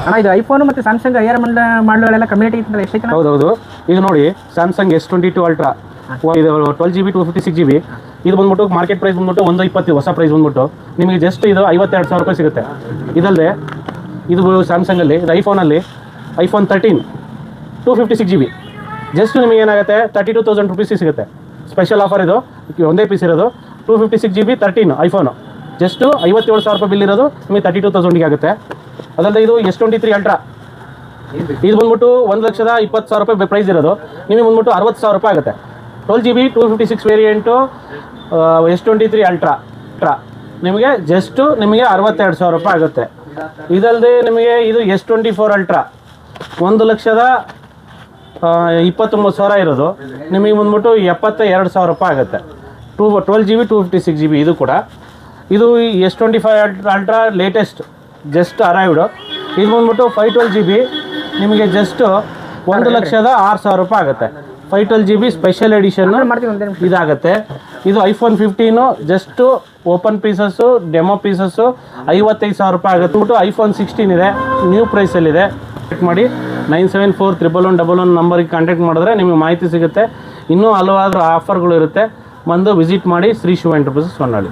ಅಣ್ಣ ಇದು ಐಫೋನ್ ಮತ್ತು ಸ್ಯಾಮ್ಸಂಗ್ ಐಆರ್ ಮಾಡಲೆಲ್ಲ ಕಮ್ಯುನಿಟಿ ಇತ್ತಂದ್ರೆ ಎಷ್ಟೈತೆ? ಹೌದೌದು. ಈಗ ನೋಡಿ ಸ್ಯಾಮ್ಸಂಗ್ S22 ಅಲ್ಟ್ರಾ ಇದು 12GB 256GB ಇದು ಬಂದ್ಬಿಟ್ಟು ಮಾರ್ಕೆಟ್ ಪ್ರೈಸ್ ಬಂದ್ಬಿಟ್ಟು 120 ಹೊಸ ಪ್ರೈಸ್ ಬಂದ್ಬಿಟ್ಟು ನಿಮಗೆ ಜಸ್ಟ್ ಇದು 52,000 ರೂಪಾಯಿ ಸಿಗುತ್ತೆ. ಇದಲ್ಲದೆ ಇದು ಸ್ಯಾಮ್ಸಂಗಲ್ಲಿ ಇದು ಐಫೋನಲ್ಲಿ ಐಫೋನ್ 13 256GB ಜಸ್ಟ್ ನಿಮಗೆ ಏನಾಗುತ್ತೆ 32,000 ರೂಪೀಸಿಗೆ ಸಿಗುತ್ತೆ. ಸ್ಪೆಷಲ್ ಆಫರ್ ಇದು, ಒಂದೇ ಪೀಸ್ ಇರೋದು 256GB 13 ಐಫೋನು ಜಸ್ಟು 57,000 ರೂಪಾಯಿ ಬಿಲ್ ಇರೋದು ನಿಮಗೆ 32,000ಗೆ ಆಗುತ್ತೆ. ಅದಲ್ಲದೆ ಇದು S23 ಅಲ್ಟ್ರಾ ಇದು ಬಂದ್ಬಿಟ್ಟು 1,20,000 ರೂಪಾಯಿ ಪ್ರೈಸ್ ಇರೋದು ನಿಮಗೆ ಬಂದ್ಬಿಟ್ಟು 60,000 ರೂಪಾಯಿ ಆಗುತ್ತೆ. 12GB 256 ವೇರಿಯಂಟು S23 ಅಲ್ಟ್ರಾ ನಿಮಗೆ ಜಸ್ಟು ನಿಮಗೆ 62,000 ರೂಪಾಯಿ ಆಗುತ್ತೆ. ಇದಲ್ಲದೆ ನಿಮಗೆ ಇದು S24 ಅಲ್ಟ್ರಾ 1,29,000 ಇರೋದು ನಿಮಗೆ ಬಂದ್ಬಿಟ್ಟು 72,000 ರೂಪಾಯಿ ಆಗುತ್ತೆ. 12GB 256GB ಇದು ಕೂಡ. ಇದು S25 ಅಲ್ಟ್ರಾ ಲೇಟೆಸ್ಟ್ ಜಸ್ಟ್ ಅರೈವ್ಡು ಇದು ಬಂದ್ಬಿಟ್ಟು 512GB ನಿಮಗೆ ಜಸ್ಟ್ 1,06,000 ರೂಪಾಯಿ ಆಗುತ್ತೆ. 512GB ಸ್ಪೆಷಲ್ ಎಡಿಷನ್ ಇದಾಗುತ್ತೆ. ಇದು iPhone 15 just open pieces demo pieces 55,000 ರೂಪಾಯಿ ಆಗುತ್ತೆ. ಬಿಟ್ಟು ಐಫೋನ್ 16 ಇದೆ, ನ್ಯೂ ಪ್ರೈಸಲ್ಲಿದೆ. ಚೆಕ್ ಮಾಡಿ 97411111 ನಂಬರಿಗೆ ಕಾಂಟ್ಯಾಕ್ಟ್ ಮಾಡಿದ್ರೆ ನಿಮಗೆ ಮಾಹಿತಿ ಸಿಗುತ್ತೆ. ಇನ್ನೂ ಹಲವಾರು ಆಫರ್ಗಳು ಇರುತ್ತೆ. ಬಂದು ವಿಸಿಟ್ ಮಾಡಿ ಶ್ರೀ ಶಿವ ಎಂಟರ್ಪ್ರೈಸಸ್ ಹೊನ್ನಾಳಿ.